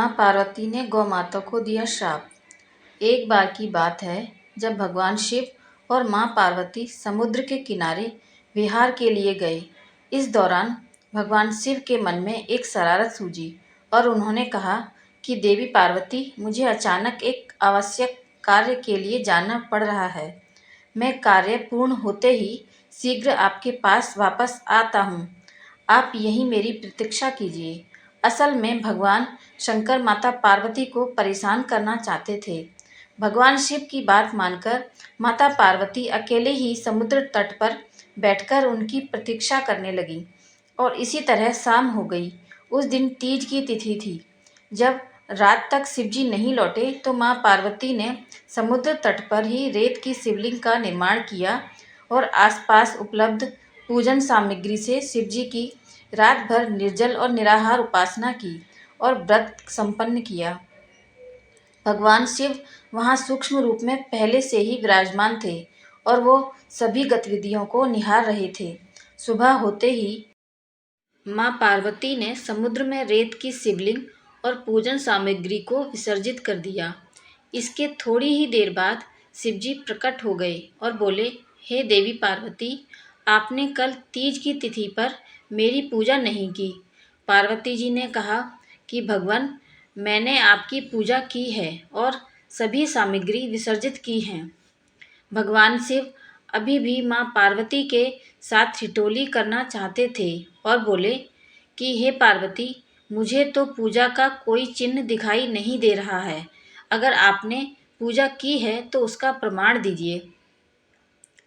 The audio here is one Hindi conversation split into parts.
माँ पार्वती ने गौ माता को दिया श्राप। एक बार की बात है जब भगवान शिव और माँ पार्वती समुद्र के किनारे विहार के लिए गए। इस दौरान भगवान शिव के मन में एक शरारत सूझी और उन्होंने कहा कि देवी पार्वती, मुझे अचानक एक आवश्यक कार्य के लिए जाना पड़ रहा है। मैं कार्य पूर्ण होते ही शीघ्र आपके पास वापस आता हूँ। आप यहीं मेरी प्रतीक्षा कीजिए। असल में भगवान शंकर माता पार्वती को परेशान करना चाहते थे। भगवान शिव की बात मानकर माता पार्वती अकेले ही समुद्र तट पर बैठकर उनकी प्रतीक्षा करने लगी और इसी तरह शाम हो गई। उस दिन तीज की तिथि थी। जब रात तक शिवजी नहीं लौटे तो माँ पार्वती ने समुद्र तट पर ही रेत की शिवलिंग का निर्माण किया और आसपास उपलब्ध पूजन सामग्री से शिवजी की रात भर निर्जल और निराहार उपासना की और व्रत संपन्न किया। भगवान शिव वहाँ सूक्ष्म रूप में पहले से ही विराजमान थे और वो सभी गतिविधियों को निहार रहे थे। सुबह होते ही माँ पार्वती ने समुद्र में रेत की शिवलिंग और पूजन सामग्री को विसर्जित कर दिया। इसके थोड़ी ही देर बाद शिवजी प्रकट हो गए और बोले, हे देवी पार्वती, आपने कल तीज की तिथि पर मेरी पूजा नहीं की। पार्वती जी ने कहा कि भगवान, मैंने आपकी पूजा की है और सभी सामग्री विसर्जित की हैं। भगवान शिव अभी भी माँ पार्वती के साथ ठिठोली करना चाहते थे और बोले कि हे पार्वती, मुझे तो पूजा का कोई चिन्ह दिखाई नहीं दे रहा है। अगर आपने पूजा की है तो उसका प्रमाण दीजिए।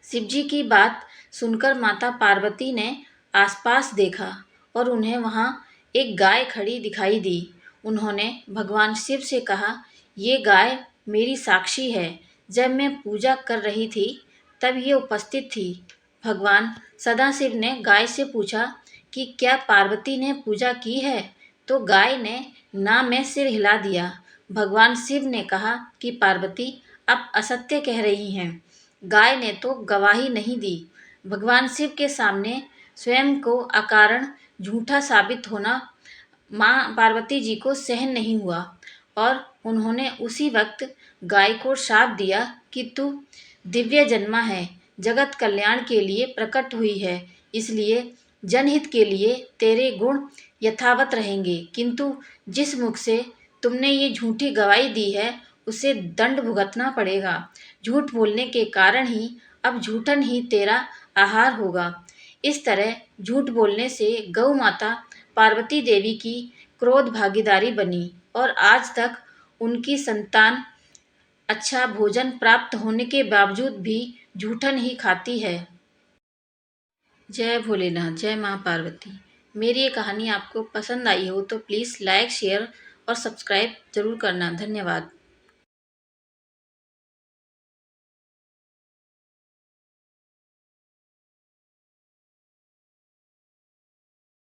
शिवजी की बात सुनकर माता पार्वती ने आसपास देखा और उन्हें वहाँ एक गाय खड़ी दिखाई दी। उन्होंने भगवान शिव से कहा, ये गाय मेरी साक्षी है। जब मैं पूजा कर रही थी तब ये उपस्थित थी। भगवान सदाशिव ने गाय से पूछा कि क्या पार्वती ने पूजा की है, तो गाय ने ना में सिर हिला दिया। भगवान शिव ने कहा कि पार्वती, आप असत्य कह रही हैं। गाय ने तो गवाही नहीं दी। भगवान शिव के सामने स्वयं को अकारण झूठा साबित होना माँ पार्वती जी को सहन नहीं हुआ और उन्होंने उसी वक्त गाय को श्राप दिया कि तू दिव्य जन्मा है, जगत कल्याण के लिए प्रकट हुई है, इसलिए जनहित के लिए तेरे गुण यथावत रहेंगे, किंतु जिस मुख से तुमने ये झूठी गवाही दी है उसे दंड भुगतना पड़ेगा। झूठ बोलने के कारण ही अब झूठन ही तेरा आहार होगा। इस तरह झूठ बोलने से गौ माता पार्वती देवी की क्रोध भागीदारी बनी और आज तक उनकी संतान अच्छा भोजन प्राप्त होने के बावजूद भी झूठन ही खाती है। जय भोलेनाथ, जय माँ पार्वती। मेरी ये कहानी आपको पसंद आई हो तो प्लीज़ लाइक, शेयर और सब्सक्राइब ज़रूर करना। धन्यवाद।